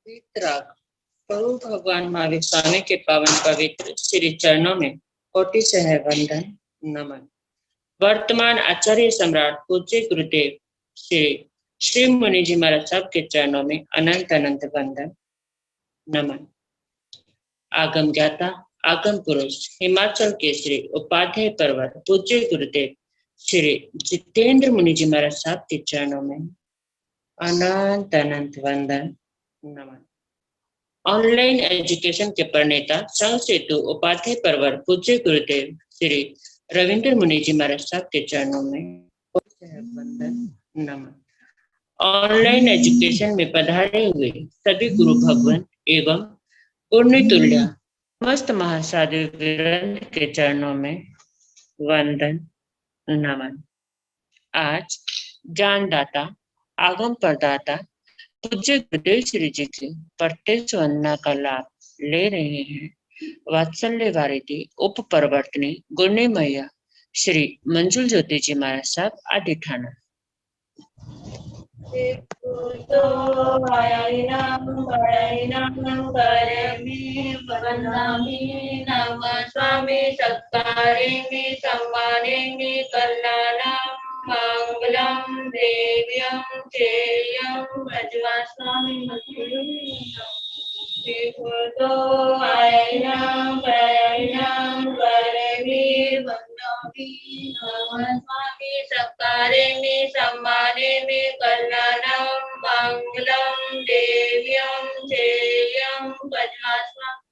वितराग प्रभु भगवान महावीर स्वामी के पावन पवित्र श्री चरणों में कोटि से है वंदन नमन। वर्तमान आचार्य सम्राट पूज्य गुरुदेव श्री श्री मुनि जी महाराज साहब के चरणों में अनंत अनंत वंदन नमन। आगम ज्ञाता आगम पुरुष हिमाचल केसरी उपाध्याय पर्वत पूज्य गुरुदेव श्री जितेंद्र मुनि जी महाराज साहब के चरणों में अनंत अनंत वंदन नमन। ऑनलाइन एजुकेशन के प्रणेता संघ सेतु उपाध्याय पर्वत पूज्य गुरुदेव श्री रविंद्र मुनि जी महाराज साहब के चरणों में वंदन नमन। ऑनलाइन एजुकेशन में पधारे हुए सभी गुरु भगवान एवं पुण्य तुल्य समस्त महासाधु ग्रंथ के चरणों में वंदन नमन। आज ज्ञानदाता आगम प्रदाता पूज्य गुरुदेव श्री जी की प्रत्यक्ष वंदना का लाभ ले रहे हैं वात्सल्य वारिधि उप प्रवर्तनी गुरनी मैया श्री मंजुल ज्योति जी महाराज साहब आदि ठाणा। स्वामी सत्कारेंगे सम्मानेंगे कल्याणम मंगलम देव्यम चेयम भजवा स्वामी स्वामी सत्कारेंगे सम्मानेंगे कल्याणम मंगलम देव्यम चेयम भजवा स्वामी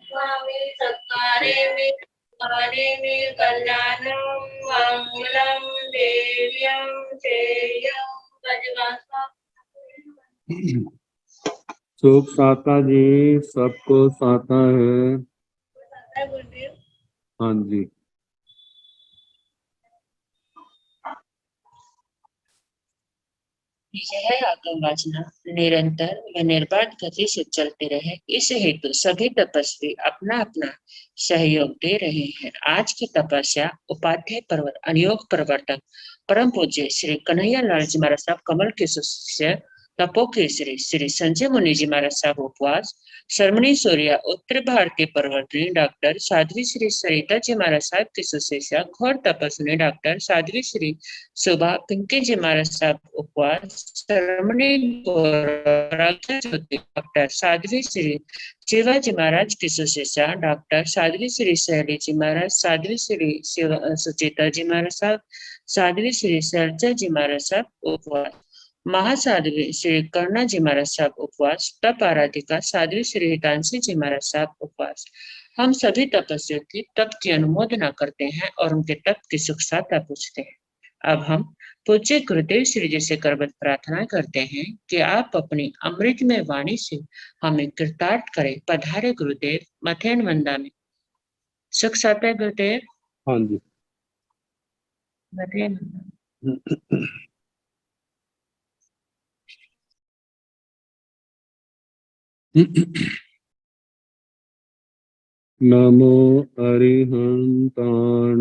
स्वामी सत्कारेंगे कल्याणम मंगलम देव्यम चेयम भजवा स्वामी। सुख साता जी सबको साता है। हाँ जी। यह आगम वाचना निरंतर व निर्बाध गति से चलते रहे, इस हेतु सभी तपस्वी अपना अपना सहयोग दे रहे हैं। आज की तपस्या उपाध्याय पर्वत अनुयोग प्रवर्तक परम पूज्य श्री कन्हैया लाल जी महाराज साहब कमल के शिष्य तपो केसरी श्री संजय मुनि जी महाराज साहब उपवास शर्मणी सूर्या उत्तर भारतीय प्रवर्तनी डॉक्टर साध्वी श्री सरिता जी महाराज साहब की सुशिष्या घोर तपस्वी डॉक्टर साध्वी श्री सुभा पिंकी जी महाराज साहब उपवास शर्मणी डॉक्टर साध्वी श्री शिवाजी महाराज की सुशिष्या डॉक्टर साध्वी श्री सहेली जी महाराज साध्वी श्री सुचिता जी महाराज साहब साध्वी श्री सरजा जी महाराज साहब उपवास महासाध्वी श्री कर्णा जी महाराज साहब उपवास तप आराधिका साध्वी श्री हितांशी जी महाराज साहब उपवास। हम सभी तपस्वियों की तप की अनुमोदना करते हैं और उनके तप की सुख साता पूछते हैं। अब हम पूज्य गुरुदेव श्री जी से करबद्ध प्रार्थना करते हैं कि आप अपनी अमृतमय वाणी से हमें कृतार्थ करें। पधारे गुरुदेव मथेन वंदा में। सुख साता गुरुदेव। हाँ जी। मथेन नमो अरिहंताण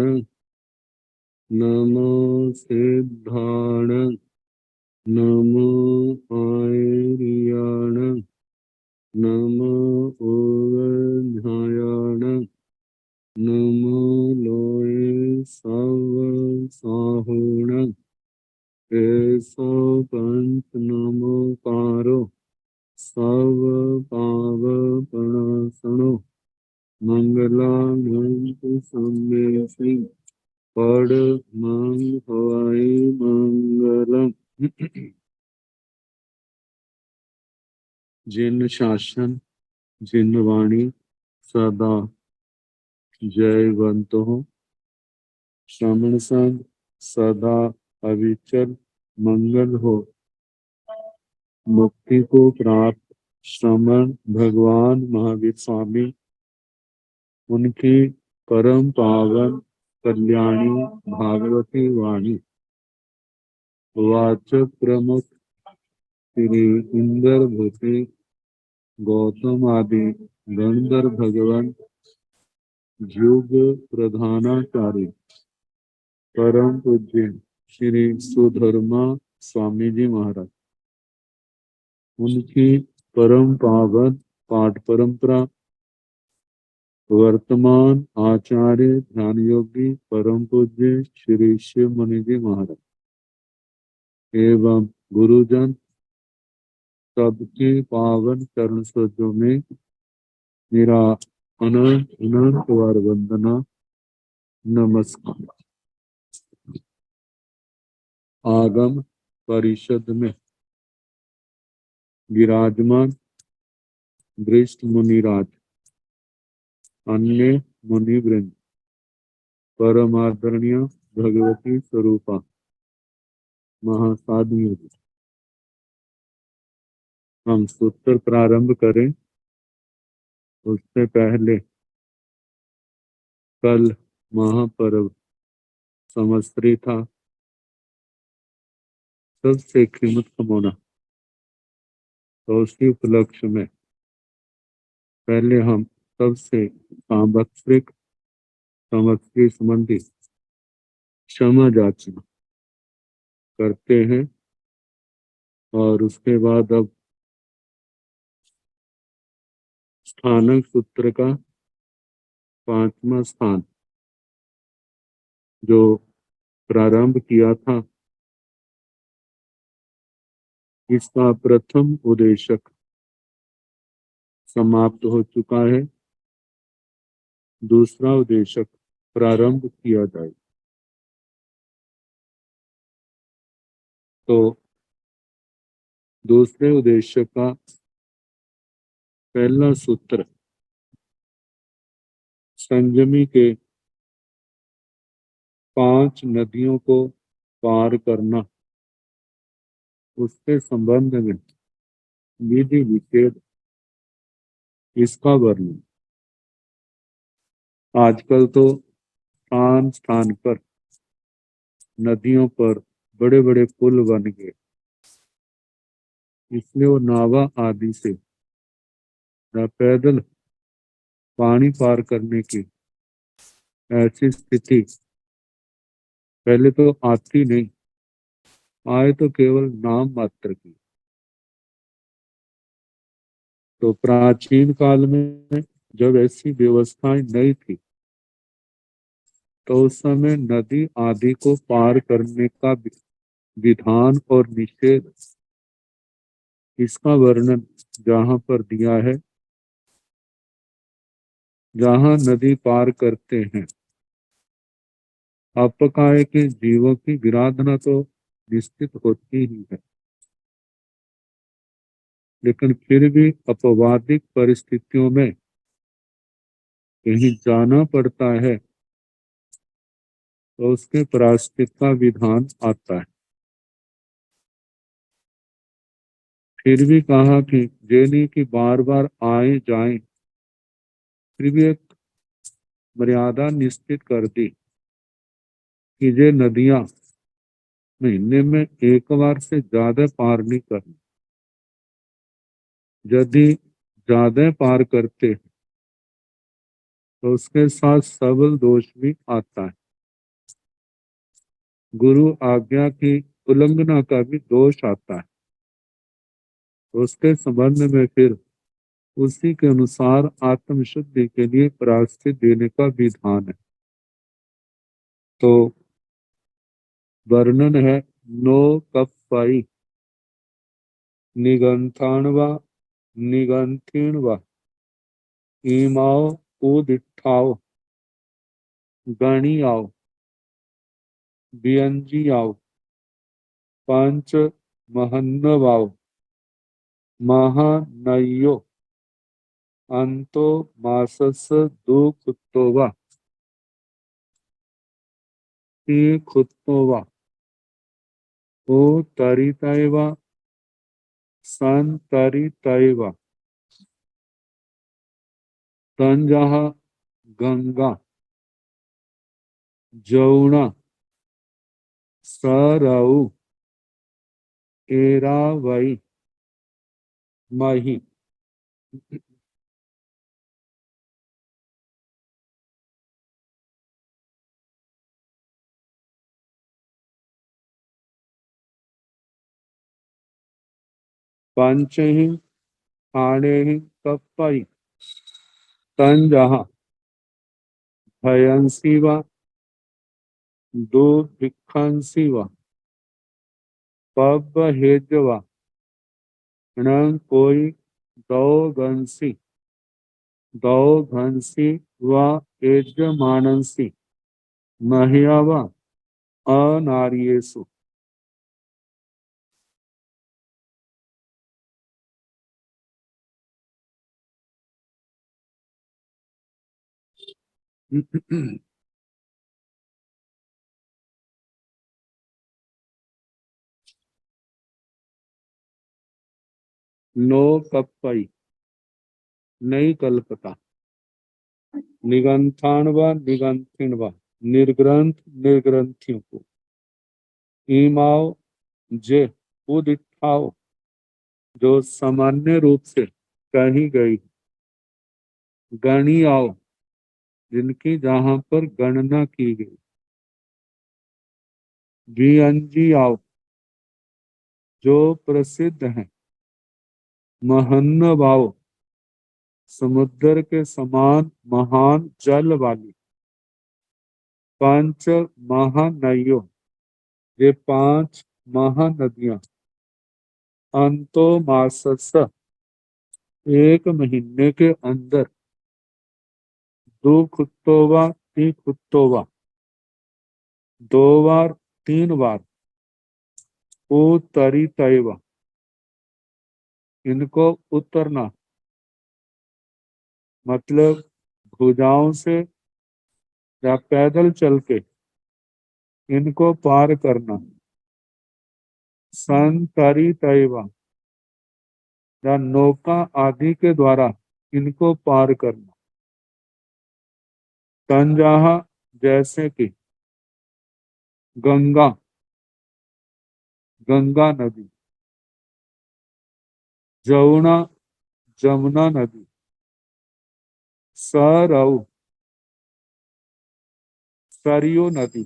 नमो सिद्धाण नमो आयर्याण नमो ओवध्यायाण नमो लोये सव साहुण ऐसो पंच नमो पारो सव पाव प्रणासनो मंगलांगंतु सम्मेषि पड़ मंग हवाई मंगलम। जिन शासन जिन वाणी सदा जयवंत हो श्रवण संग सदा अविचल मंगल हो। मुक्ति को प्राप्त श्रमण भगवान महावीर स्वामी उनकी परम पावन कल्याणी भागवती वाणी वाचक प्रमुख श्री इंद्र भूति गौतम आदि गंधर्व भगवान युग प्रधानाचार्य परम पूज्य श्री सुधर्मा स्वामी जी महाराज, उनकी परम पावन पाठ परंपरा वर्तमान आचार्य ध्यान योगी परम पूज्य श्री शिव मुनि जी महाराज एवं गुरुजन सबके पावन चरण सरोजों में मेरा अनंत अनंत बार वंदना नमस्कार। आगम परिषद में विराजमान वरिष्ठ मुनिराज, अन्य मुनि वृंद, परमादरणीय भगवती स्वरूपा महासाधियों, हम सूत्र प्रारंभ करें उससे पहले कल महापर्व संवत्सरी था, सबसे कीमत कमाना। तो उसी उपलक्ष्य में पहले हम सबसे सांवत्सरिक संवत्सरी संबंधी क्षमा याचना करते हैं और उसके बाद अब स्थानक सूत्र का 5वां स्थान जो प्रारंभ किया था, इसका प्रथम उद्देशक समाप्त हो चुका है, दूसरा उद्देशक प्रारंभ किया जाए। तो दूसरे उद्देश्य का पहला सूत्र संयमी के 5 नदियों को पार करना, उसके संबंध में विधि विषेद इसका वर्णन। आजकल तो स्थान स्थान पर नदियों पर बड़े बड़े पुल बन गए, इसलिए वो नावा आदि से या पैदल पानी पार करने की ऐसी स्थिति पहले तो आती नहीं, आए तो केवल नाम मात्र की। तो प्राचीन काल में जब ऐसी व्यवस्थाएं नहीं थी, तो उस समय नदी आदि को पार करने का विधान और निषेध इसका वर्णन जहां पर दिया है, जहां नदी पार करते हैं अपकाय के जीवों की विराधना तो निश्चित होती ही है, लेकिन फिर भी अपवादिक परिस्थितियों में कहीं जाना पड़ता है तो उसके प्रायश्चित का विधान आता है। फिर भी कहा कि ये नहीं कि बार बार आए जाएं, फिर भी एक मर्यादा निश्चित कर दी कि ये नदियां महीने में एक बार से ज्यादा पार नहीं करनी। यदि ज्यादा पार करते हैं तो उसके साथ सबल दोष भी आता है, गुरु आज्ञा की उल्लंघना का भी दोष आता है। तो उसके संबंध में फिर उसी के अनुसार आत्मशुद्धि के लिए प्रायश्चित देने का विधान है। तो वर्णन है नो कप्पाई निगंथाण व निगंथीण व ईमाओ उदिठाओ गणी आओ बियंजी आओ पंच महन्नवाओ महानयो अंतो मासस दो कुत्तोवा ती कुत्तोवा ओ तरितैवा सन तरितैवा तंजहा गंगा जौना सरऊ एरावई मही। पंच ही खाने ही कपई तन जहा भयंसी व दो भिक्षंसी व पब हेजवा न कोई दो गंसी दो घंसी व यजमानसी महिया व अनार्येषु। नो कपई नई कल्पता निगंथान व निगंथिन व निर्ग्रंथ निर्ग्रंथियों को ईमाओ जे उदिठाओ जो सामान्य रूप से कही गई गणी आओ जिनकी जहां पर गणना की गई वियंजी आओ जो प्रसिद्ध है महन्न वाओ समुद्र के समान महान जल वाली पंच महानदियों ये पांच महानदियां अंतो मासस एक महीने के अंदर दो खुत्तोवा तीन खुत्तोवा दो बार तीन बार उतरी तैवा इनको उतरना मतलब भुजाओं से या पैदल चल के इनको पार करना संतरी तैवा या नौका आदि के द्वारा इनको पार करना तंजाहा जैसे कि गंगा गंगा नदी जमुना जमुना नदी सरऊ सरयू नदी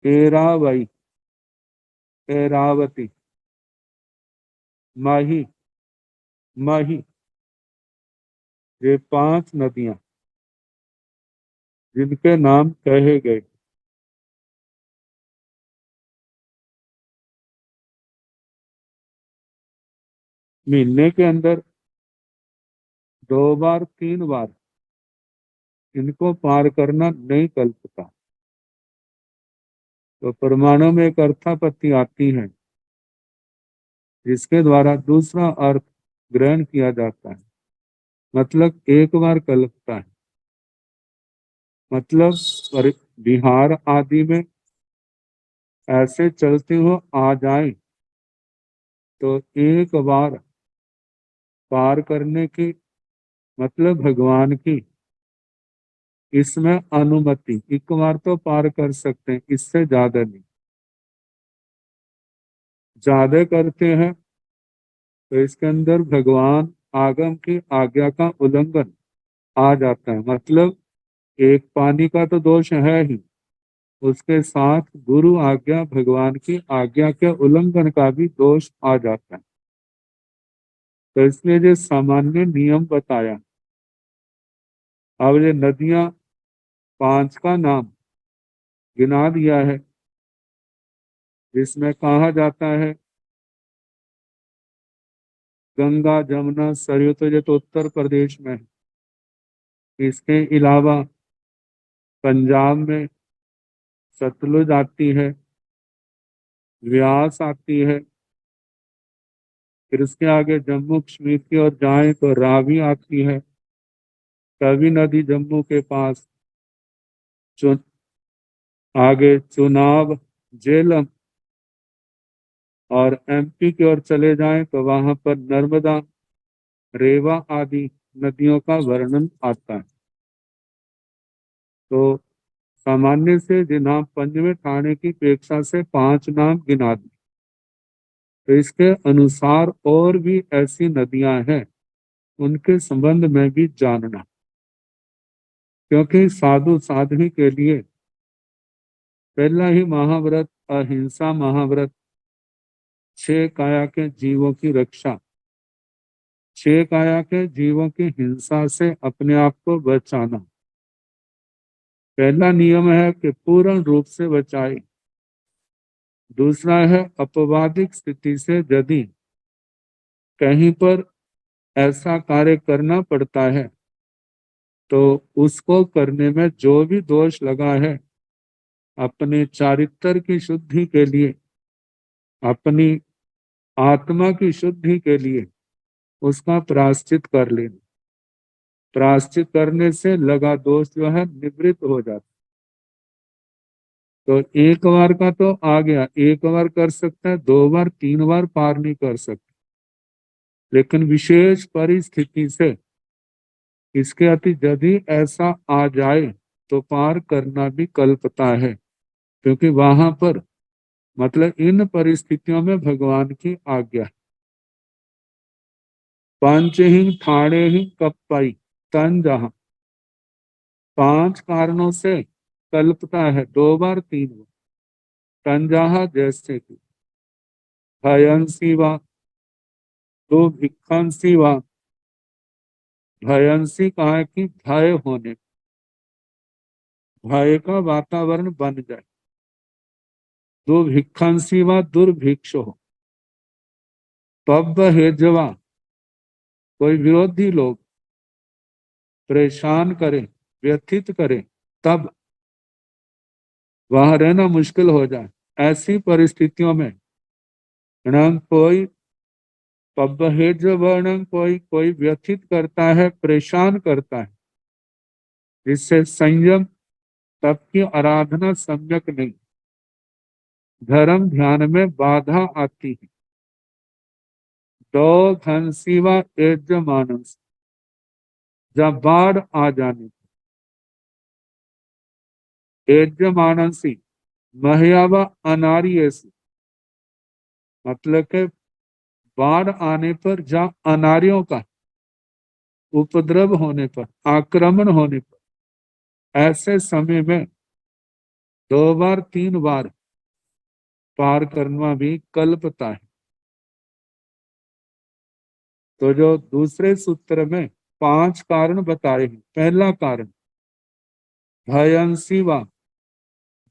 एरावई एरावती माही माही ये पांच नदियां जिनके नाम कहे गए। महीने के अंदर दो बार तीन बार इनको पार करना नहीं कल्पता। तो परमाणु में एक अर्थापत्ति आती है जिसके द्वारा दूसरा अर्थ ग्रहण किया जाता है। मतलब एक बार कल्पता है मतलब बिहार आदि में ऐसे चलते हुए आ जाए तो एक बार पार करने की मतलब भगवान की इसमें अनुमति एक बार तो पार कर सकते हैं इससे ज्यादा नहीं। ज्यादा करते हैं तो इसके अंदर भगवान आगम की आज्ञा का उल्लंघन आ जाता है। मतलब एक पानी का तो दोष है ही उसके साथ गुरु आज्ञा भगवान की आज्ञा के उल्लंघन का भी दोष आ जाता है। तो इसलिए जो सामान्य नियम बताया अब ये नदियां पांच का नाम गिना दिया है जिसमें कहा जाता है गंगा जमुना सरयू तो ये तो उत्तर प्रदेश में है। इसके अलावा पंजाब में सतलुज आती है व्यास आती है फिर उसके आगे जम्मू कश्मीर की ओर जाए तो रावी आती है तवी नदी जम्मू के पास चुन आगे चुनाव झेलम और एमपी की ओर चले जाएं तो वहां पर नर्मदा रेवा आदि नदियों का वर्णन आता है। तो सामान्य से जिन्हा पंचवें ठाणे की अपेक्षा से पांच नाम गिना दिए। तो इसके अनुसार और भी ऐसी नदियां हैं उनके संबंध में भी जानना क्योंकि साधु साध्वी के लिए पहला ही महाव्रत अहिंसा महाव्रत छह काया के जीवों की रक्षा, छह काया के जीवों की हिंसा से अपने आप को बचाना। पहला नियम है कि पूर्ण रूप से बचाए। दूसरा है अपवादिक स्थिति से यदि कहीं पर ऐसा कार्य करना पड़ता है तो उसको करने में जो भी दोष लगा है, अपने चारित्र की शुद्धि के लिए, अपनी आत्मा की शुद्धि के लिए उसका प्रायश्चित कर लेना। प्रायश्चित करने से लगा दोष जो है निवृत्त हो जाता। तो एक बार का तो आ गया, एक बार कर सकता है, दो बार तीन बार पार नहीं कर सकता, लेकिन विशेष परिस्थिति से इसके अति यदि ऐसा आ जाए तो पार करना भी कल्पता है, क्योंकि वहां पर मतलब इन परिस्थितियों में भगवान की आज्ञा। पंच ही ठाणे ही कपई तन जहा, पांच कारणों से कल्पता है, दो बार तीन बार। तंजाहा जैसे कि भयंसी वा, दो भिक्षंसी वा, भयंसी कहा है कि भय होने, भय का वातावरण बन जाए। दो भिक्षंसी वा दुर्भिक्ष हो, पब हेजवा, कोई विरोधी लोग परेशान करें, व्यथित करें, तब वहां रहना मुश्किल हो जाए। ऐसी परिस्थितियों में णं कोई पब्बहेज वर्णन, कोई कोई व्यथित करता है, परेशान करता है, जिससे संयम, तप की आराधना सम्यक नहीं, धर्म ध्यान में बाधा आती है। दो घनसीवा एज मानस, जब बाढ़ आ जाने, एज मानसी महियावा अनारी ऐसी, मतलब के बाढ़ आने पर जहाँ अनारियों का उपद्रव होने पर, आक्रमण होने पर, ऐसे समय में दो बार तीन बार पार करना भी कल्पता है। तो जो दूसरे सूत्र में पांच कारण बताए हैं, पहला कारण भयंसी व,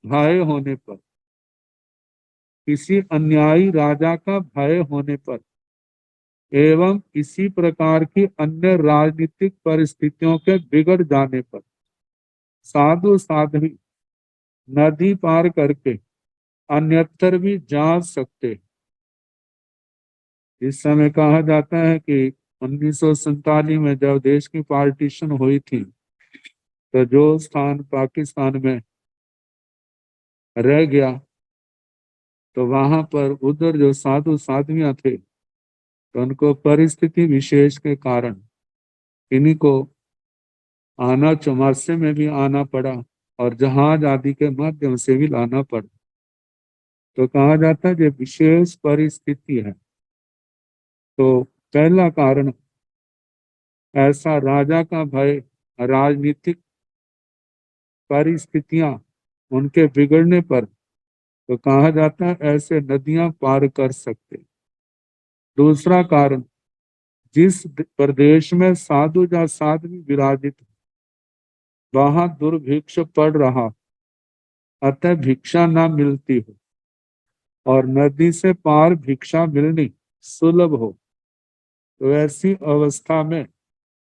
भय होने पर, किसी अन्यायी राजा का भय होने पर, एवं इसी प्रकार की अन्य राजनीतिक परिस्थितियों के बिगड़ जाने पर साधु साध्वी नदी पार करके अन्यत्र भी जा सकते। इस समय कहा जाता है कि 1947 में जब देश की पार्टीशन हुई थी, तो जो स्थान पाकिस्तान में रह गया, तो वहां पर उधर जो साधु साध्वियां थे, तो उनको परिस्थिति विशेष के कारण इन्हीं को आना, चौमासे में भी आना पड़ा और जहाज आदि के माध्यम से भी लाना पड़ा। तो कहा जाता है ये विशेष परिस्थिति है। तो पहला कारण ऐसा राजा का भय, राजनीतिक परिस्थितियां उनके बिगड़ने पर, तो कहा जाता है ऐसे नदियां पार कर सकते। दूसरा कारण, जिस प्रदेश में साधु या साध्वी विराजित, वहां दुर्भिक्ष पड़ रहा, अतः भिक्षा न मिलती हो और नदी से पार भिक्षा मिलनी सुलभ हो, तो ऐसी अवस्था में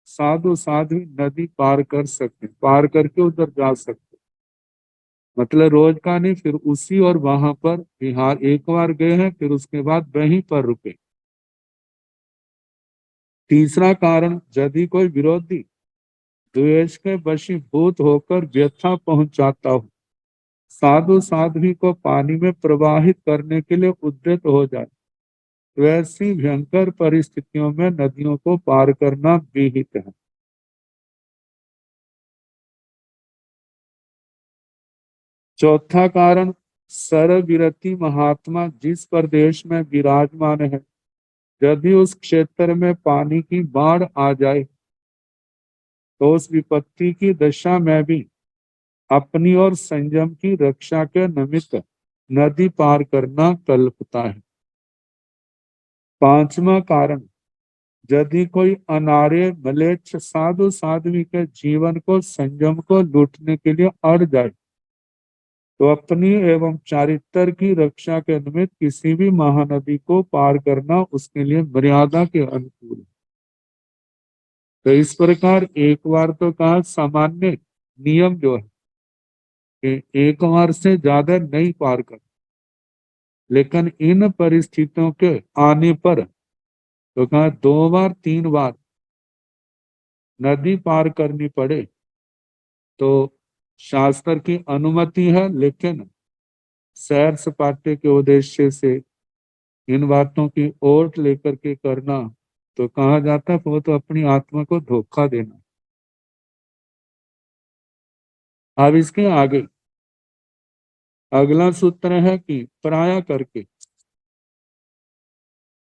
साधु साध्वी नदी पार कर सकते, पार करके उधर जा सकते। मतलब रोज का नहीं, फिर उसी और वहां पर बिहार एक बार गए हैं, फिर उसके बाद वहीं पर रुके। तीसरा कारण, यदि कोई विरोधी द्वेष के वशीभूत होकर व्यथा पहुंचाता हो, साधु साध्वी को पानी में प्रवाहित करने के लिए उद्यत हो जाए, वैसी भयंकर परिस्थितियों में नदियों को पार करना विहित है। चौथा कारण, सरविरति महात्मा जिस प्रदेश में विराजमान है, यदि उस क्षेत्र में पानी की बाढ़ आ जाए, तो उस विपत्ति की दशा में भी अपनी और संयम की रक्षा के निमित्त नदी पार करना कल्पता है। पांचवा कारण, यदि कोई अनार्य म्लेच्छ साधु साध्वी के जीवन को, संयम को लूटने के लिए अड़ जाए तो अपनी एवं चारित्र की रक्षा के निमित्त किसी भी महानदी को पार करना उसके लिए मर्यादा के अनुकूल है। तो इस प्रकार एक बार तो कहा सामान्य नियम जो है कि एक बार से ज्यादा नहीं पार कर, लेकिन इन परिस्थितियों के आने पर तो कहा 2 बार 3 बार नदी पार करनी पड़े तो शास्त्र की अनुमति है, लेकिन सैर सपाटे के उद्देश्य से इन बातों की ओट लेकर के करना तो कहा जाता है वो तो अपनी आत्मा को धोखा देना। अब इसके आगे अगला सूत्र है कि प्राय करके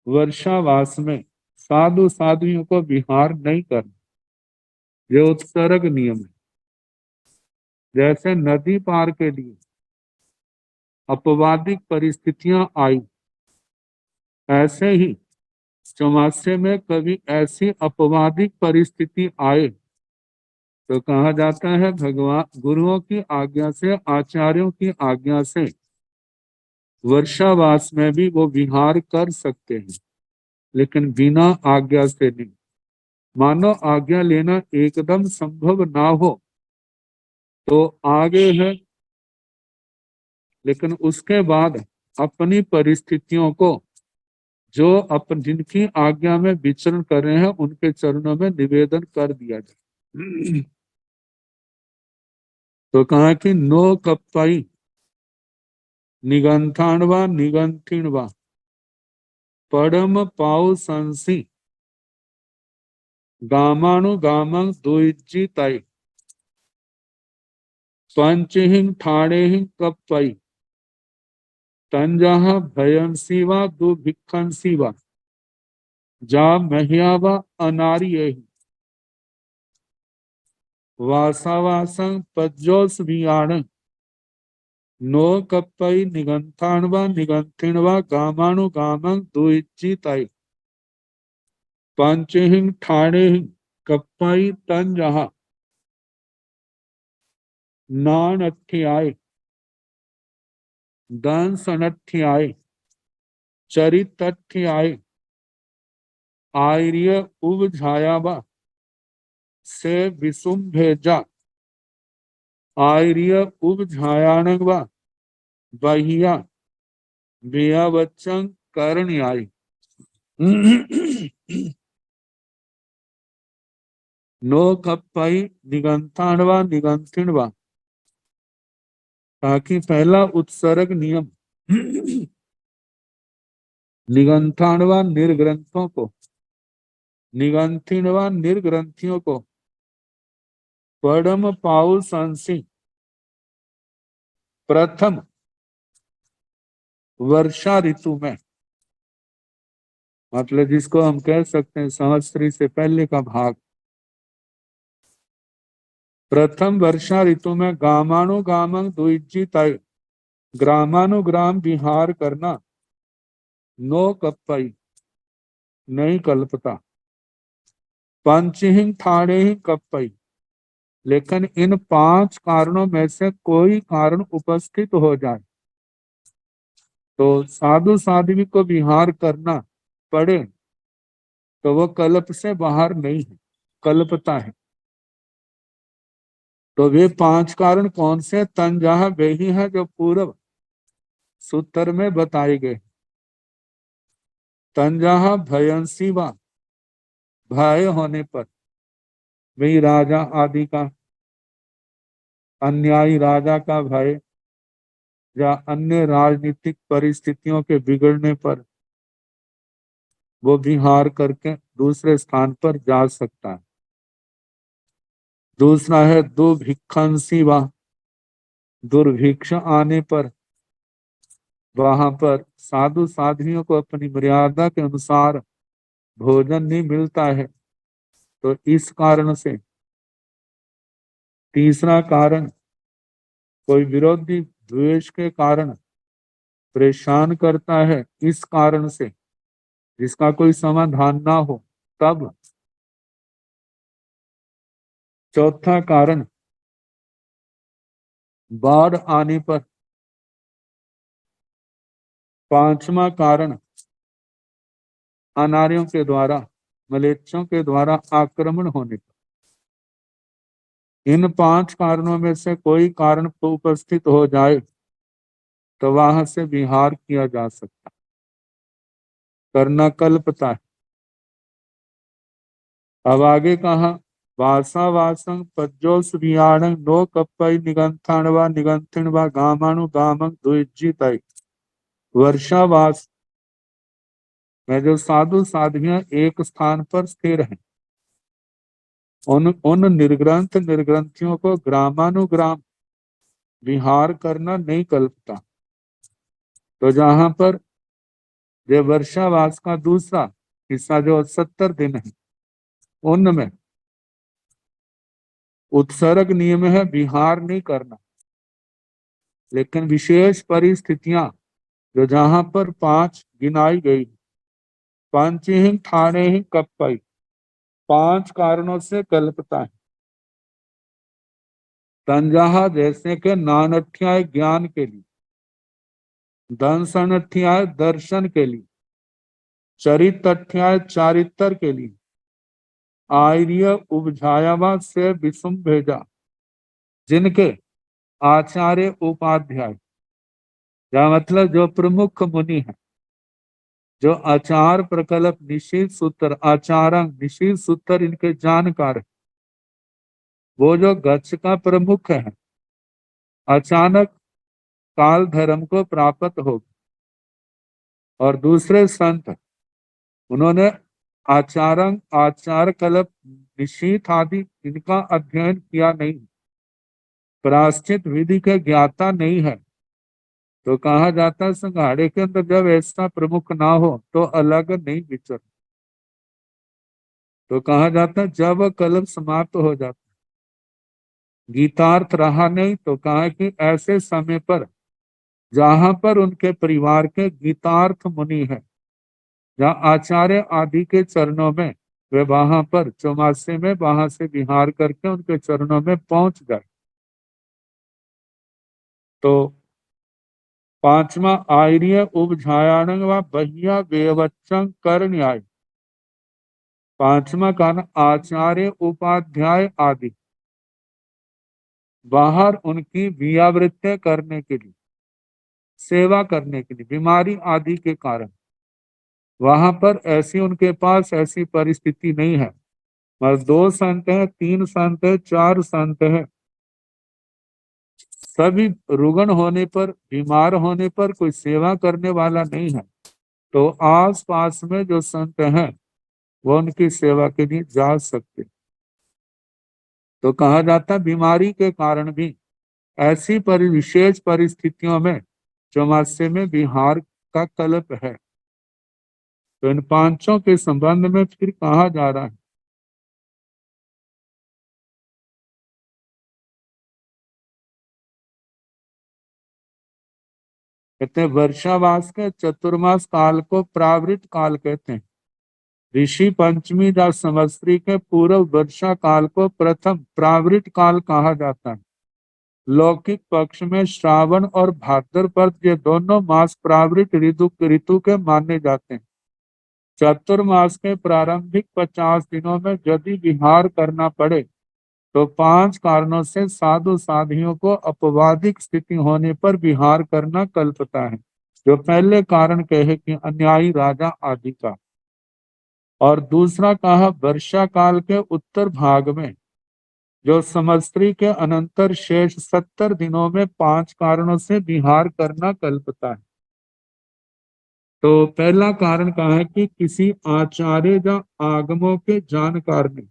वर्षावास में साधु साध्वियों को विहार नहीं करना, ये उत्सर्ग नियम है। जैसे नदी पार के लिए अपवादिक परिस्थितियां आई, ऐसे ही चौमासे में कभी ऐसी अपवादिक परिस्थिति आए तो कहा जाता है भगवान गुरुओं की आज्ञा से, आचार्यों की आज्ञा से वर्षावास में भी वो विहार कर सकते हैं, लेकिन बिना आज्ञा से नहीं। मानो आज्ञा लेना एकदम संभव ना हो तो आगे है, लेकिन उसके बाद अपनी परिस्थितियों को जो अपन जिनकी आज्ञा में विचरण कर रहे हैं उनके चरणों में निवेदन कर दिया जाए। तो कहा कि नो कप्पाई निगंथाणवा निगंथिणवा पड़म पाउ संसी गामाणु गामं दुइज्जी ताई पंचहिंग ठाणेहिंग कप्पाई तंजहा भयंसीवा दुभिक्षंसीवा जा महियावा अनारियहि वासावासं पज्जोस वियाण नो कप्पई निगंथाणवा निगंथिणवा गामाणु गामं दुइज्जी ताई पंचहिंग ठाणेहिंग कप्पई तंजहा नान अठ्ठियाय दंस अनठ्ठियाय चरित अठ्ठियाय आर्य उबझायावा से विसुम्भेजा आर्य उबझायाणवा बहिया बेयावच्चं करण्याय। नो कप्पई निगंथाणवा निगंथिणवा, ताकि पहला उत्सर्ग नियम निगंथाणवा निर्ग्रंथों को, निगंथिणवा निर्ग्रंथियों को, पड़म पाउ संसी प्रथम वर्षा ऋतु में, मतलब जिसको हम कह सकते हैं संवत्सरी से पहले का भाग, प्रथम वर्षा ऋतु में गामाणु गामं द्विज्जी तय, ग्रामानुग्राम विहार करना नो कप्पई नहीं कल्पता, पंचहिंग ठाणे कप्पई, लेकिन इन 5 कारणों में से कोई कारण उपस्थित हो जाए तो साधु साध्वी को विहार करना पड़े तो वो कल्प से बाहर नहीं है, कल्पता है। तो वे 5 कारण कौन से? तंजहा वे ही है जो पूर्व सूत्र में बताए गए। तंजहा भयंसीवा, भय होने पर, वही राजा आदि का, अन्यायी राजा का भय या अन्य राजनीतिक परिस्थितियों के बिगड़ने पर वो विहार करके दूसरे स्थान पर जा सकता है। दूसरा है दुभिक्षंसीवा, दुर्भिक्ष आने पर वहां पर साधु साध्वियों को अपनी मर्यादा के अनुसार भोजन नहीं मिलता है, तो इस कारण से। तीसरा कारण, कोई विरोधी द्वेष के कारण परेशान करता है, इस कारण से। जिसका कोई समाधान ना हो तब। चौथा कारण बाढ़ आने पर। पांचवा कारण अनार्यों के द्वारा, मलेच्छों के द्वारा आक्रमण होने पर। इन पांच कारणों में से कोई कारण उपस्थित हो जाए तो वहां से विहार किया जा सकता, करना कल्पता है। अब आगे कहा, वासा वासं पज्जोस रियाणं नो कप्पई निगंथाण व निगंथिण व गामाणु गामं द्विजितई। वर्षावास में जो साधु साधियां एक स्थान पर स्थिर हैं, उन निर्ग्रंथ निर्ग्रंथियों को ग्रामानुग्राम विहार करना नहीं कल्पता। तो जहां पर ये वर्षावास का दूसरा हिस्सा जो 70 दिन है, उनमें उत्सर्ग नियम है विहार नहीं करना। लेकिन विशेष परिस्थितियां जो जहां पर 5 गिनाई गई, पंचहिं ठाणे ही कप्पई, 5 कारणों से कल्पता है। तंजाहा जैसे के नानठ्याय ज्ञान के लिए, दंसनठ्याय दर्शन के लिए, चरितठ्याय चारित्र के लिए, आर्य उपझायावा से विषम भेजा, जिनके आचार्य उपाध्याय या मतलब जो प्रमुख मुनि है, जो आचार प्रकल्प निश्चित सूत्र आचारंग निश्चित सूत्र इनके जानकार है, वो जो गच्छ का प्रमुख है, अचानक काल धर्म को प्राप्त हो। और दूसरे संत उन्होंने आचारंग आचार कल्प निश्चित आदि इनका अध्ययन किया नहीं, प्रायश्चित विधि के ज्ञाता नहीं है। तो कहा जाता है संघाड़े के अंदर जब ऐसा प्रमुख ना हो तो अलग नहीं विचर। तो कहा जाता है जब कल्प समाप्त हो जाता, गीतार्थ रहा नहीं, तो कहा कि ऐसे समय पर जहां पर उनके परिवार के गीतार्थ मुनि है, जहाँ आचार्य आदि के चरणों में, वे वहां पर चौमासे में वहां से विहार करके उनके चरणों में पहुंच गए। तो पांचवा आर्य उपझायाण व बह्या वेवच्चं कर न्याय। पांचवा कारण आचार्य उपाध्याय आदि बाहर उनकी व्यावृत्ति करने के लिए, सेवा करने के लिए, बीमारी आदि के कारण वहां पर ऐसी उनके पास ऐसी परिस्थिति नहीं है। मतलब 2 संत है, 3 संत है, 4 संत है, सभी रुग्ण होने पर, बीमार होने पर कोई सेवा करने वाला नहीं है। तो आस पास में जो संत हैं वो उनकी सेवा के लिए जा सकते। तो कहा जाता है बीमारी के कारण भी ऐसी विशेष परिस्थितियों में चौमासे में विहार का कल्प है। तो इन पांचों के संबंध में फिर कहा जा रहा है, कहते हैं वर्षावास के चतुर्मास काल को प्रावृत काल कहते हैं। ऋषि पंचमी या संवत्सरी के पूर्व वर्षा काल को प्रथम प्रावृत काल कहा जाता है। लौकिक पक्ष में श्रावण और भाद्रपद ये दोनों मास प्रावृत ऋतु के माने जाते हैं। चतुर्मास के प्रारंभिक 50 दिनों में यदि विहार करना पड़े तो 5 कारणों से साधु साधियों को अपवादिक स्थिति होने पर विहार करना कल्पता है। जो पहले कारण कहे कि अन्यायी राजा आदि का, और दूसरा कहा वर्षा काल के उत्तर भाग में जो संवत्सरी के अनंतर शेष 70 दिनों में 5 कारणों से विहार करना कल्पता है। तो पहला कारण कहा है कि किसी आचार्य या आगमों के जानकार ने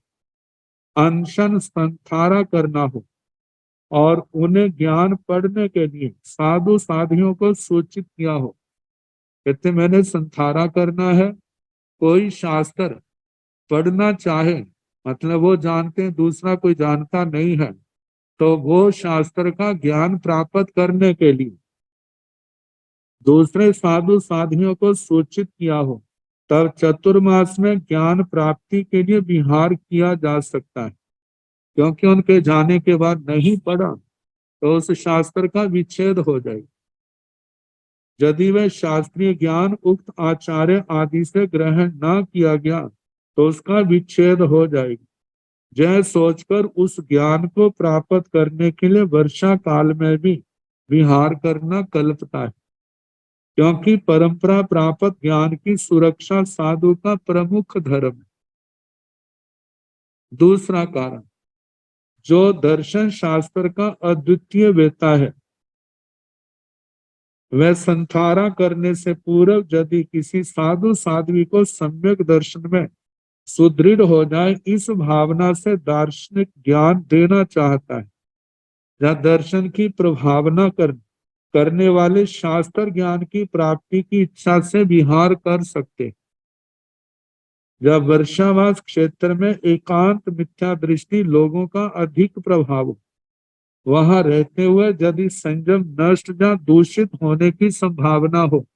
अनशन संथारा करना हो और उन्हें ज्ञान पढ़ने के लिए साधु साधियों को सूचित किया हो। कहते मैंने संथारा करना है, कोई शास्त्र पढ़ना चाहे, मतलब वो जानते हैं दूसरा कोई जानता नहीं है, तो वो शास्त्र का ज्ञान प्राप्त करने के लिए दूसरे साधु साधियों को सूचित किया हो। तब चतुर्मास में ज्ञान प्राप्ति के लिए विहार किया जा सकता है, क्योंकि उनके जाने के बाद नहीं पढ़ा तो उस शास्त्र का विच्छेद हो जाएगा। यदि वह शास्त्रीय ज्ञान उक्त आचार्य आदि से ग्रहण न किया गया तो उसका विच्छेद हो जाएगा। यह सोचकर उस ज्ञान को प्राप्त करने के लिए वर्षा काल में भी विहार करना कल्पता है, क्योंकि परंपरा प्राप्त ज्ञान की सुरक्षा साधु का प्रमुख धर्म है। दूसरा कारण, जो दर्शन शास्त्र का अद्वितीय वेता है, वह संथारा करने से पूर्व यदि किसी साधु साध्वी को सम्यक दर्शन में सुदृढ़ हो जाए, इस भावना से दार्शनिक ज्ञान देना चाहता है। या दर्शन की प्रभावना करने वाले शास्त्र ज्ञान की प्राप्ति की इच्छा से विहार कर सकते। जब वर्षावास क्षेत्र में एकांत मिथ्या दृष्टि लोगों का अधिक प्रभाव हो, वहां रहते हुए यदि संयम नष्ट या दूषित होने की संभावना हो,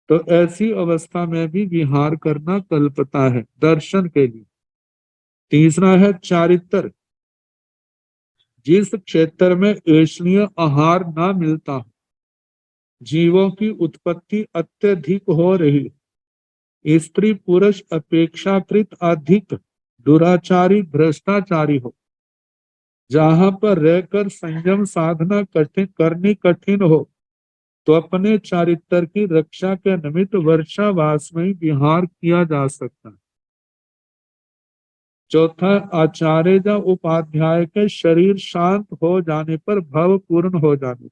तो ऐसी अवस्था में भी विहार करना कल्पता है दर्शन के लिए। तीसरा है चारित्र। जिस क्षेत्र में ऐश्वर्य आहार न मिलता हो, जीवों की उत्पत्ति अत्यधिक हो रही, स्त्री पुरुष अपेक्षाकृत अधिक दुराचारी भ्रष्टाचारी हो, जहां पर रहकर संयम साधना करनी कठिन हो, तो अपने चारित्र की रक्षा के निमित्त वर्षावास में विहार किया जा सकता है। चौथा, आचार्य या उपाध्याय के शरीर शांत हो जाने पर भव पूर्ण हो जाने,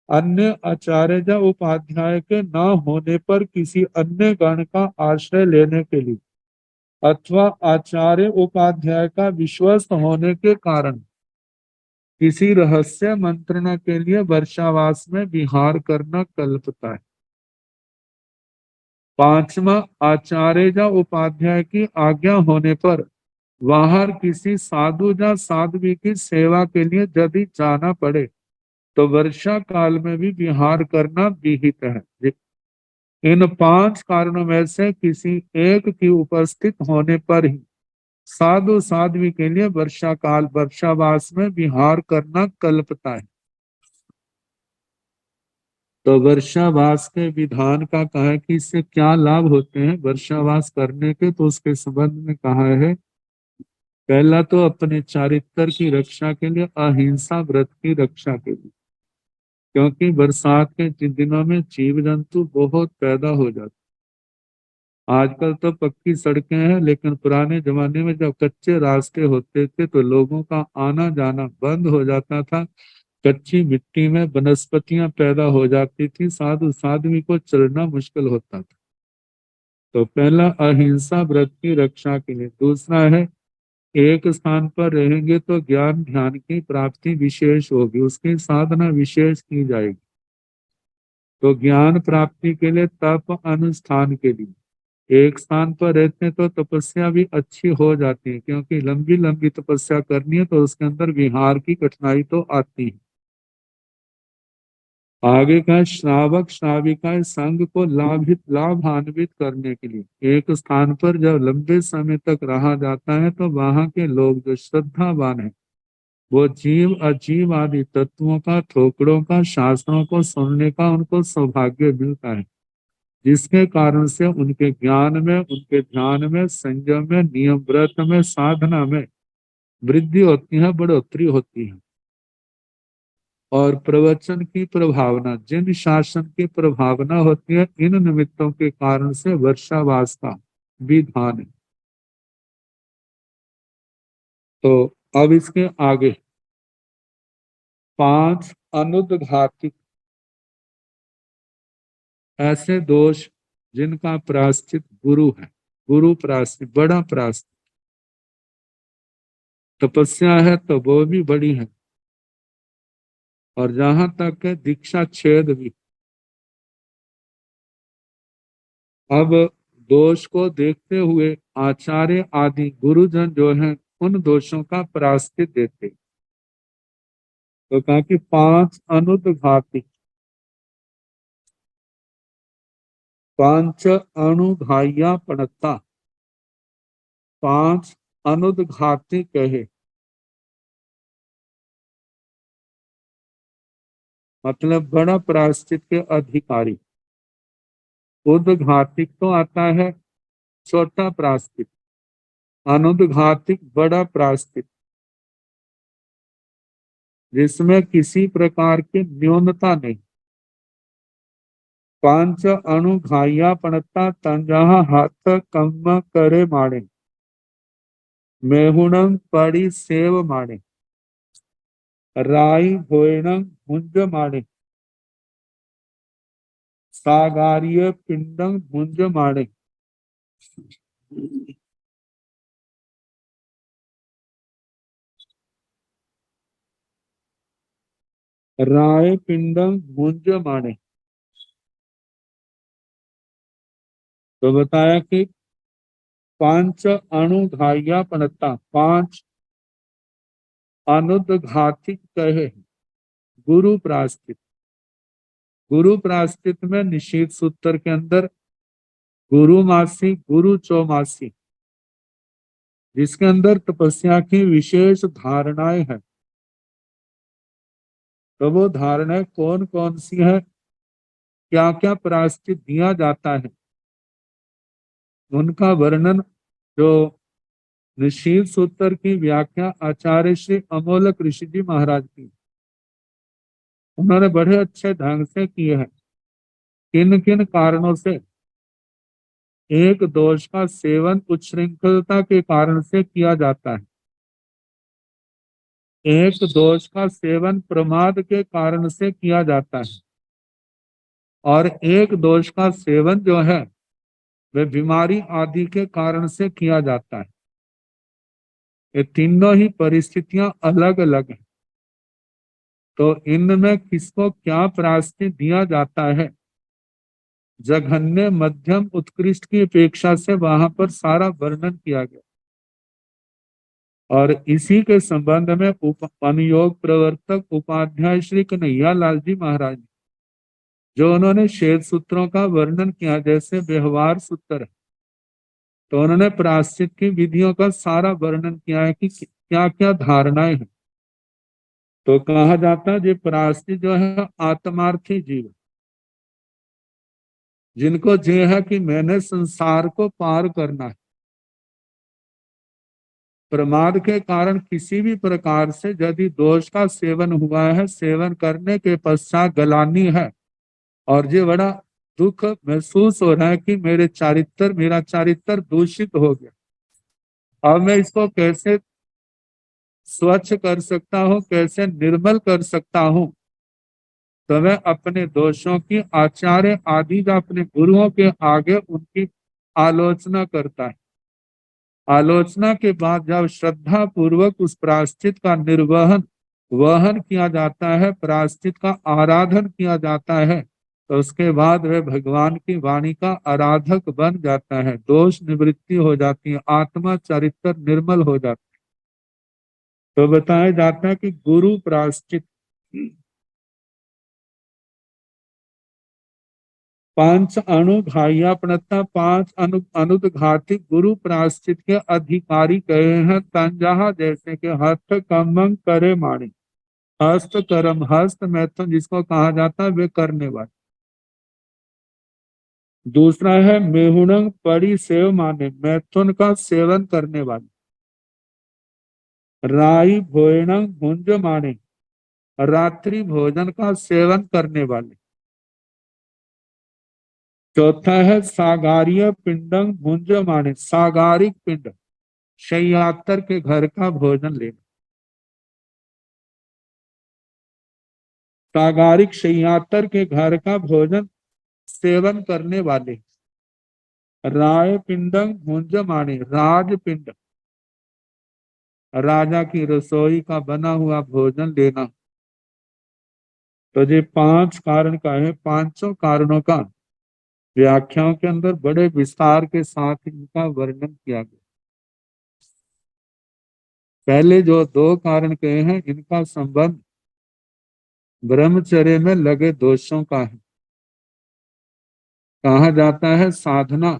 अन्य आचार्य या उपाध्याय के न होने पर किसी अन्य गण का आश्रय लेने के लिए अथवा आचार्य उपाध्याय का विश्वस्त होने के कारण किसी रहस्य मंत्रणा के लिए वर्षावास में विहार करना कल्पता है। पांचवा, आचार्य या उपाध्याय की आज्ञा होने पर बाहर किसी साधु या साध्वी की सेवा के लिए यदि जाना पड़े तो वर्षा काल में भी विहार करना विहित है। इन 5 कारणों में से किसी एक की उपस्थित होने पर ही साधु साध्वी के लिए वर्षा काल वर्षावास में विहार करना कल्पता है। तो वर्षावास के विधान का कहा है कि इससे क्या लाभ होते हैं वर्षावास करने के, तो उसके संबंध में कहा है, पहला तो अपने चारित्र की रक्षा के लिए, अहिंसा व्रत की रक्षा के लिए, क्योंकि बरसात के दिनों में जीव जंतु बहुत पैदा हो जाते। आजकल तो पक्की सड़कें हैं, लेकिन पुराने जमाने में जब कच्चे रास्ते होते थे तो लोगों का आना जाना बंद हो जाता था। कच्ची मिट्टी में वनस्पतियां पैदा हो जाती थी, साधु साध्वी को चलना मुश्किल होता था। तो पहला अहिंसा व्रत की रक्षा के लिए। दूसरा है, एक स्थान पर रहेंगे तो ज्ञान ध्यान की प्राप्ति विशेष होगी, उसकी साधना विशेष की जाएगी। तो ज्ञान प्राप्ति के लिए तप अनुष्ठान के लिए एक स्थान पर रहते हैं तो तपस्या भी अच्छी हो जाती है, क्योंकि लंबी लंबी तपस्या करनी है तो उसके अंदर विहार की कठिनाई तो आती है। आगे का श्रावक श्राविका संघ को लाभान्वित करने के लिए एक स्थान पर जब लंबे समय तक रहा जाता है तो वहां के लोग जो श्रद्धावान है, वो जीव अजीव आदि तत्वों का, ठोकरों का, शास्त्रों को सुनने का उनको सौभाग्य मिलता है, जिसके कारण से उनके ज्ञान में, उनके ध्यान में, संयम में, नियम व्रत में, साधना में वृद्धि होती है, बढ़ोतरी होती है। और प्रवचन की प्रभावना, जिन शासन की प्रभावना होती है, इन निमित्तों के कारण से वर्षावास का विधान है। तो अब इसके आगे 5 अनुद्घातिक ऐसे दोष जिनका प्रायश्चित गुरु है। गुरु प्रायश्चित, बड़ा प्रायश्चित। तपस्या है तो वो भी बड़ी है, और जहां तक है दीक्षा छेद भी। अब दोष को देखते हुए आचार्य आदि गुरुजन जो हैं उन दोषों का प्रायश्चित देते। तो कहा कि 5 अनुद्घातिक पांच अणुघाया पड़ता, पांच अनुदघाती कहे, मतलब बड़ा प्रायश्चित के अधिकारी। उद्घातिक तो आता है छोटा प्रायश्चित, अनुदघातिक बड़ा प्रायश्चित, जिसमें किसी प्रकार की न्यूनता नहीं। पांच अणुघाया पड़ता तंजहा हाथ कम करे माणे, मेहुणं पड़ी सेव माणे, राई भोयणं मुंज माणे, सागार्य पिंडं मुंज माणे। राय पिंडं मुंज माणे। तो बताया कि पांच अणुघाया पड़ता, पांच अनुदघातिक कहे, गुरु प्रायश्चित। गुरु प्रायश्चित में निषेध सूत्र के अंदर गुरु मासी, गुरु चौमासी, जिसके अंदर तपस्या की विशेष धारणाएं हैं। तो वो धारणाएं कौन कौन सी है, क्या क्या प्रायश्चित दिया जाता है, उनका वर्णन जो निषेध सूत्र की व्याख्या आचार्य श्री अमोलक ऋषि जी महाराज की, उन्होंने बड़े अच्छे ढंग से किए हैं। किन किन कारणों से एक दोष का सेवन उच्छृंखलता के कारण से किया जाता है, एक दोष का सेवन प्रमाद के कारण से किया जाता है, और एक दोष का सेवन जो है वह बीमारी आदि के कारण से किया जाता है। ये तीनों ही परिस्थितियां अलग अलग हैं। तो इनमें किसको क्या प्रायश्चित दिया जाता है, जघन्य मध्यम उत्कृष्ट की अपेक्षा से वहां पर सारा वर्णन किया गया। और इसी के संबंध में अनुयोग प्रवर्तक उपाध्याय श्री कन्हैया लाल जी महाराज, जो उन्होंने शेर सूत्रों का वर्णन किया, जैसे व्यवहार सूत्र है, तो उन्होंने प्रायश्चित की विधियों का सारा वर्णन किया है कि क्या क्या धारणाएं हैं। तो कहा जाता है ये प्रायश्चित जो है आत्मार्थी जीव, जिनको ये है कि मैंने संसार को पार करना है, प्रमाद के कारण किसी भी प्रकार से यदि दोष का सेवन हुआ है, सेवन करने के पश्चात गलानी है, और ये बड़ा दुख महसूस हो रहा है कि मेरा चारित्र दूषित हो गया, अब मैं इसको कैसे स्वच्छ कर सकता हूँ, कैसे निर्मल कर सकता हूँ। तो वह अपने दोषों की आचार्य आदि का अपने गुरुओं के आगे उनकी आलोचना करता है। आलोचना के बाद जब श्रद्धा पूर्वक उस प्रायश्चित का निर्वहन वहन किया जाता है, प्रायश्चित का आराधन किया जाता है, तो उसके बाद वह भगवान की वाणी का आराधक बन जाता है, दोष निवृत्ति हो जाती है, आत्मा चरित्र निर्मल हो जाता है। तो बताया जाता है कि गुरु प्रायश्चित, पांच अणुघाया प्रणता, पांच अनुदघाती गुरु प्रायश्चित के अधिकारी कहे हैं तंजहा, जैसे कि हस्त कमंग करे माणी, हस्त कर्म, हस्त मैथुन जिसको कहा जाता है वे करने वाले। दूसरा है मेहुणंग पड़ी सेव माने, मैथुन का सेवन करने वाले। राई भोजनंग भुंज माने, रात्रि भोजन का सेवन करने वाले। चौथा है सागार्य पिंडंग भुंज माने, सागारिक पिंड, शय्यातर के घर का भोजन लेना। सागारिक शय्यातर के घर का भोजन सेवन करने वाले। राय पिंडंग भुंज माने, राज पिंड, राजा की रसोई का बना हुआ भोजन लेना। तो ये पांच कारण का है, पांचों कारणों का व्याख्याओं के अंदर बड़े विस्तार के साथ इनका वर्णन किया गया। पहले जो दो कारण कहे हैं इनका संबंध ब्रह्मचर्य में लगे दोषों का है, कहा जाता है साधना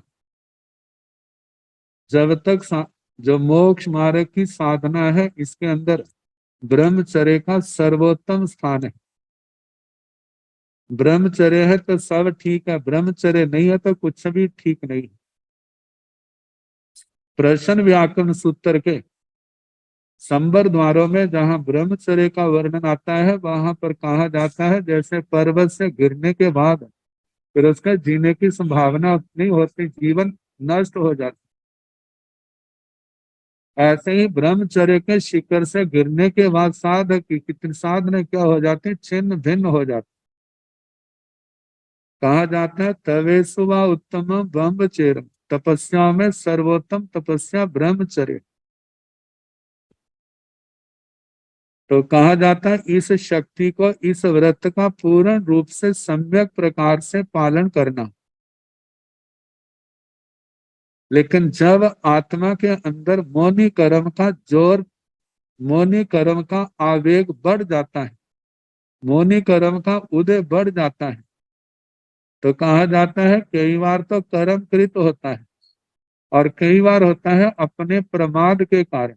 जब तक जो मोक्ष मार्ग की साधना है, इसके अंदर ब्रह्मचर्य का सर्वोत्तम स्थान है। ब्रह्मचर्य है तो सब ठीक है, ब्रह्मचर्य नहीं है तो कुछ भी ठीक नहीं। प्रश्न व्याकरण सूत्र के संबर द्वारों में जहाँ ब्रह्मचर्य का वर्णन आता है, वहां पर कहा जाता है जैसे पर्वत से गिरने के बाद फिर उसका जीने की संभावना नहीं होती, जीवन नष्ट हो जाता, ऐसे ही ब्रह्मचर्य के शिखर से गिरने के बाद साधक की कितनी साधना क्या हो जाती, छिन्न भिन्न हो जाती। कहा जाता है तवे सुवा उत्तम ब्रह्मचर्य, तपस्या में सर्वोत्तम तपस्या ब्रह्मचर्य। तो कहा जाता है इस शक्ति को, इस व्रत का पूर्ण रूप से सम्यक प्रकार से पालन करना। लेकिन जब आत्मा के अंदर मौनी कर्म का जोर, मौनी कर्म का आवेग बढ़ जाता है, मौनी कर्म का उदय बढ़ जाता है, तो कहा जाता है कई बार तो कर्म कृत होता है और कई बार होता है अपने प्रमाद के कारण।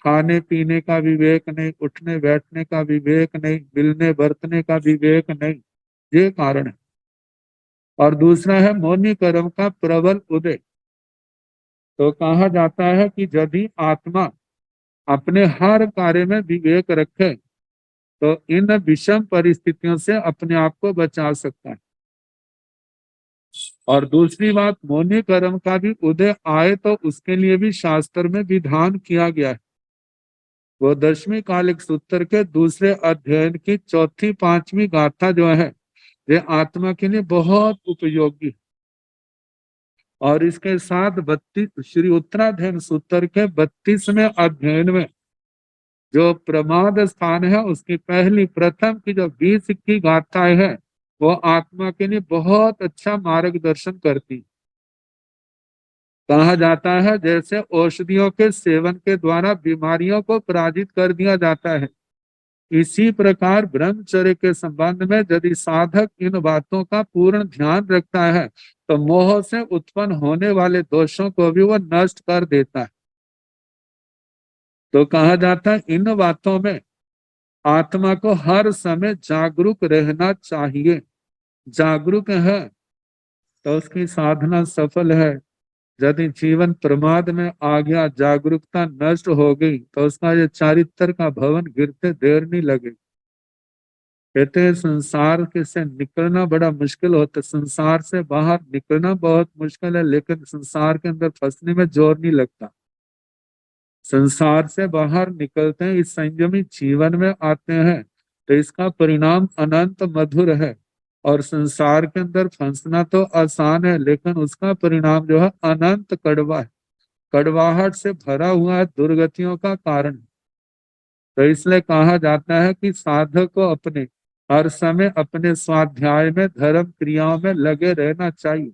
खाने पीने का विवेक नहीं, उठने बैठने का विवेक नहीं, मिलने बरतने का विवेक नहीं, ये कारण है। और दूसरा है मौनी कर्म का प्रबल उदय। तो कहा जाता है कि यदि आत्मा अपने हर कार्य में विवेक रखे तो इन विषम परिस्थितियों से अपने आप को बचा सकता है। और दूसरी बात, मौनी कर्म का भी उदय आए तो उसके लिए भी शास्त्र में विधान किया गया है। वो 10वीं कालिक सूत्र के दूसरे अध्ययन की चौथी पांचवी गाथा जो है, ये आत्मा के लिए बहुत उपयोगी। और इसके साथ 32 श्री उत्तराध्ययन सूत्र के 32वें अध्ययन में जो प्रमाद स्थान है, उसकी पहली प्रथम की जो 20 की गाथाएं है, वो आत्मा के लिए बहुत अच्छा मार्गदर्शन करती। कहा जाता है जैसे औषधियों के सेवन के द्वारा बीमारियों को पराजित कर दिया जाता है, इसी प्रकार ब्रह्मचर्य के संबंध में यदि साधक इन बातों का पूर्ण ध्यान रखता है तो मोह से उत्पन्न होने वाले दोषों को भी वो नष्ट कर देता है। तो कहा जाता है इन बातों में आत्मा को हर समय जागरूक रहना चाहिए। जागरूक है तो उसकी साधना सफल है। यदि जीवन प्रमाद में आ गया, जागरूकता नष्ट हो गई, तो उसका ये चारित्र का भवन गिरते देर नहीं लगे। कहते हैं संसार के से निकलना बड़ा मुश्किल होता है, संसार से बाहर निकलना बहुत मुश्किल है, लेकिन संसार के अंदर फंसने में जोर नहीं लगता। संसार से बाहर निकलते हैं, इस संयमी जीवन में आते हैं, तो इसका परिणाम अनंत मधुर है। और संसार के अंदर फंसना तो आसान है, लेकिन उसका परिणाम जो है अनंत कड़वा है, कड़वाहट से भरा हुआ है, दुर्गतियों का कारण। तो इसलिए कहा जाता है कि साधक को अपने हर समय अपने स्वाध्याय में, धर्म क्रियाओं में लगे रहना चाहिए।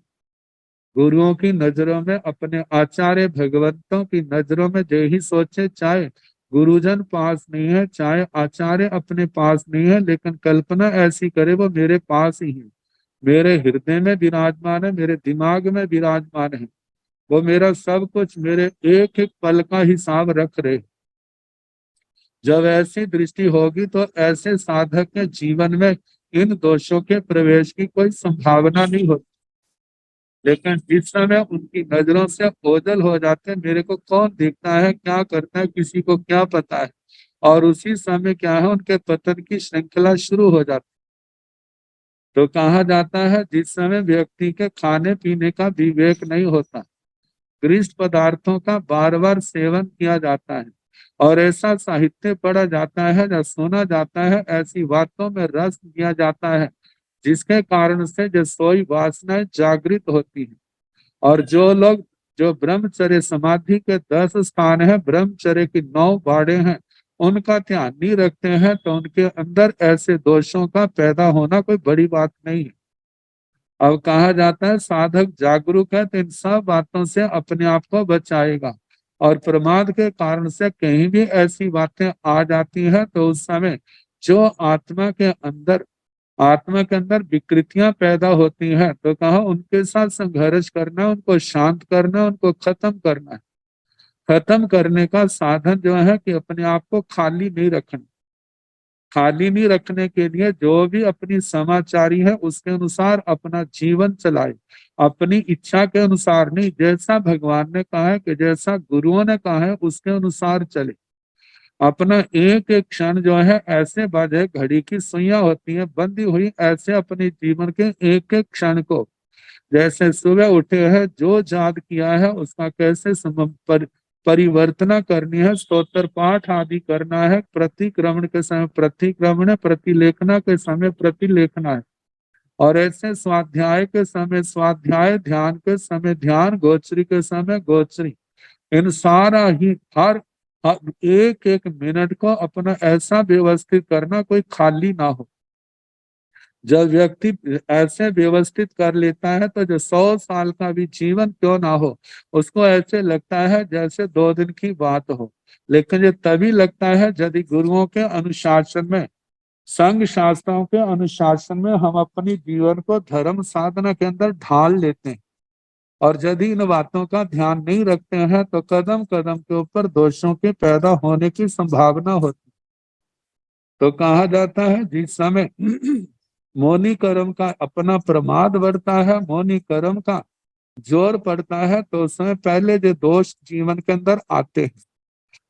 गुरुओं की नजरों में, अपने आचार्य भगवंतों की नजरों में यही सोचे, चाहे गुरुजन पास नहीं है, चाहे आचार्य अपने पास नहीं है, लेकिन कल्पना ऐसी करे वो मेरे पास ही है, मेरे हृदय में विराजमान है, मेरे दिमाग में विराजमान है, वो मेरा सब कुछ, मेरे एक एक पल का हिसाब रख रहे। जब ऐसी दृष्टि होगी तो ऐसे साधक के जीवन में इन दोषों के प्रवेश की कोई संभावना नहीं होती। लेकिन इस समय उनकी नजरों से ओझल हो जाते हैं, मेरे को कौन देखता है, क्या करता है, किसी को क्या पता है। और उसी समय क्या है, उनके पतन की श्रृंखला शुरू हो जाती। तो कहा जाता है जिस समय व्यक्ति के खाने पीने का विवेक नहीं होता, गृष्ट पदार्थों का बार बार सेवन किया जाता है और ऐसा साहित्य पढ़ा जाता है या सुना जाता है, ऐसी बातों में रस दिया जाता है, जिसके कारण से जो सोई वासनाएं जागृत होती है। और जो लोग, जो ब्रह्मचर्य समाधि के 10 स्थान है, ब्रह्मचर्य की 9 बाड़े हैं, उनका ध्यान नहीं रखते हैं, तो उनके अंदर ऐसे दोषों का पैदा होना कोई बड़ी बात नहीं है। अब कहा जाता है साधक जागरूक है तो इन सब बातों से अपने आप को बचाएगा। और प्रमाद के कारण से कहीं भी ऐसी बातें आ जाती है तो उस समय जो आत्मा के अंदर आत्मा के अंदर विकृतियां पैदा होती हैं, तो कहा उनके साथ संघर्ष करना, उनको शांत करना, उनको खत्म करना है। खत्म करने का साधन जो है कि अपने आप को खाली नहीं रखना। खाली नहीं रखने के लिए जो भी अपनी समाचारी है उसके अनुसार अपना जीवन चलाए, अपनी इच्छा के अनुसार नहीं, जैसा भगवान ने कहा है कि जैसा गुरुओं ने कहा है उसके अनुसार चले। अपना एक एक क्षण जो है ऐसे बाजे घड़ी की सुइयां होती है बंधी हुई, ऐसे अपने जीवन के एक एक क्षण को, जैसे सुबह उठे हैं जो याद किया है उसका कैसे परिवर्तना करनी है, स्तोत्र पाठ आदि करना है, प्रतिक्रमण के समय प्रतिक्रमण, प्रतिलेखना के समय प्रतिलेखना है, और ऐसे स्वाध्याय के समय स्वाध्याय, ध्यान के समय ध्यान, गोचरी के समय गोचरी। इन सारा ही हर एक एक मिनट को अपना ऐसा व्यवस्थित करना कोई खाली ना हो। जब व्यक्ति ऐसे व्यवस्थित कर लेता है तो जो 100 साल का भी जीवन क्यों ना हो उसको ऐसे लगता है जैसे 2 दिन की बात हो। लेकिन ये तभी लगता है यदि गुरुओं के अनुशासन में, संघ शास्त्रों के अनुशासन में हम अपनी जीवन को धर्म साधना के अंदर ढाल लेते हैं। और यदि इन बातों का ध्यान नहीं रखते हैं तो कदम कदम के ऊपर दोषों के पैदा होने की संभावना होती। तो कहा जाता है जिस समय मौनी कर्म का अपना प्रमाद बढ़ता है, मौनी कर्म का जोर पड़ता है, तो उस समय पहले जो दोष जीवन के अंदर आते हैं,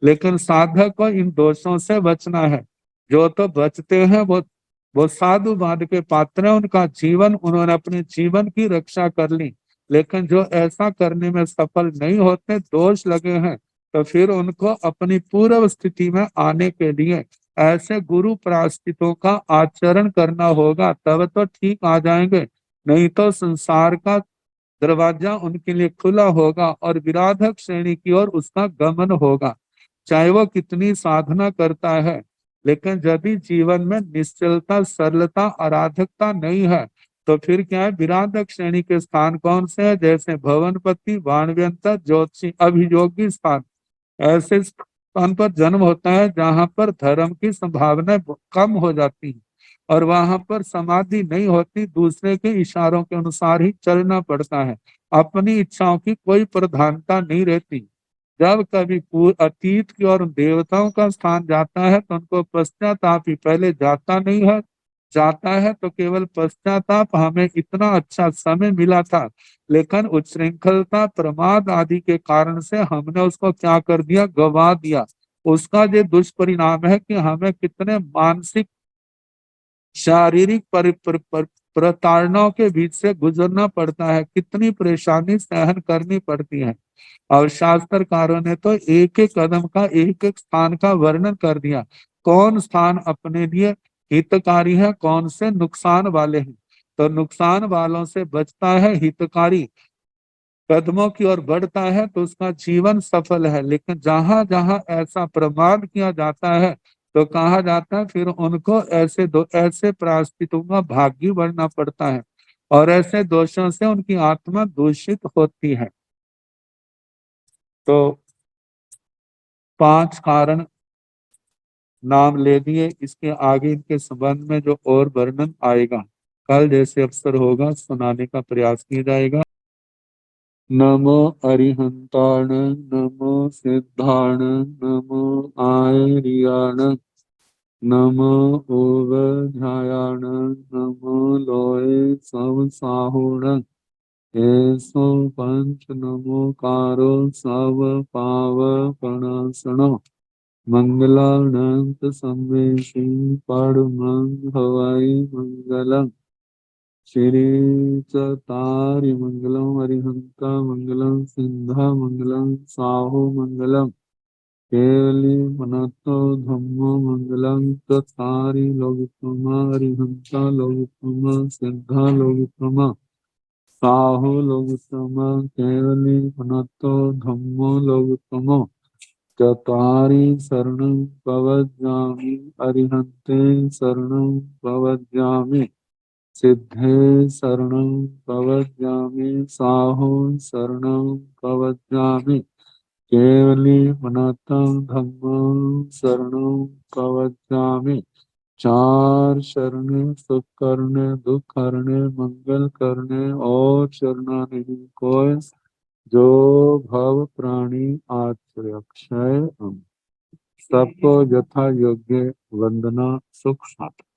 लेकिन साधक को इन दोषों से बचना है। जो तो बचते हैं वो साधुवाद के पात्र हैं, उनका जीवन, उन्होंने अपने जीवन की रक्षा कर ली। लेकिन जो ऐसा करने में सफल नहीं होते, दोष लगे हैं, तो फिर उनको अपनी पूर्व स्थिति में आने के लिए ऐसे गुरु प्रायश्चितों का आचरण करना होगा, तब तो ठीक आ जाएंगे। नहीं तो संसार का दरवाजा उनके लिए खुला होगा और विराधक श्रेणी की ओर उसका गमन होगा, चाहे वो कितनी साधना करता है। लेकिन यदि जीवन में निश्चलता, सरलता, आराधकता नहीं है, तो फिर क्या है, विराधक श्रेणी के स्थान कौन से है, जैसे भवनपति, वाणव्यंतर, ज्योतिषी, अभियोगी स्थान। ऐसे स्थान पर जन्म होता है जहां पर धर्म की संभावना कम हो जाती है और वहां पर समाधि नहीं होती, दूसरे के इशारों के अनुसार ही चलना पड़ता है, अपनी इच्छाओं की कोई प्रधानता नहीं रहती। जब कभी अतीत की और देवताओं का स्थान जाता है तो उनको पश्चाताप ही, पहले जाता नहीं है, जाता है तो केवल पश्चाताप, हमें इतना अच्छा समय मिला था, लेकिन उच्छृंखलता, प्रमाद आदि के कारण से हमने उसको क्या कर दिया, गवा दिया। उसका जो दुष्परिणाम है कि हमें कितने मानसिक, शारीरिक प्रताड़नाओं के बीच से गुजरना पड़ता है, कितनी परेशानी सहन करनी पड़ती है। और शास्त्रकारों ने तो एक एक कदम का, एक एक स्थान का वर्णन कर दिया, कौन स्थान अपने लिए हितकारी है, कौन से नुकसान वाले हैं। तो नुकसान वालों से बचता है, हितकारी कदमों की ओर बढ़ता है तो उसका जीवन सफल है। लेकिन जहां जहां ऐसा प्रमाद किया जाता है तो कहा जाता है फिर उनको ऐसे प्रायश्चितों का भागी बनना पड़ता है, और ऐसे दोषों से उनकी आत्मा दूषित होती है। तो 5 कारण नाम ले दिए, इसके आगे इनके संबंध में जो और वर्णन आएगा कल जैसे अवसर होगा सुनाने का प्रयास किया जाएगा। नमो अरिहंताण, नमो सिद्धाण, नमो आर्याण, नमो ओवध्यायाण, नमो लोए सब साहुण, एसो पंच नमोकारो सब पावपणासनो, मंगलानंत संवेशी परमं हवाई मंगलम, श्री चतारि मंगलम, अरिहंता मंगलम, सिंधा मंगलम, साहु मंगलम, केवली मनतो धम्मो मंगलम, चतारि लोकोत्तमा, अरिहंता लोकोत्तमा, सिद्धा लोकोत्तमा, साहु लोकोत्तमा, केवली मनतो धम्मो लोकोत्तमो, चत्वारि शरणं प्रवज्जामि, अरिहन्ते शरणं प्रवज्जामि, सिद्धे शरणं प्रवज्जामि, साहो शरणं प्रवज्जामि, केवली मनतं धम्मं शरणं प्रवज्जामि, चार शरणे सुख करने दुख करने मंगल करने और शरणा नहीं कोय जो भव प्राणी आश्रय सबको यथा योग्य वंदना सुख साथ।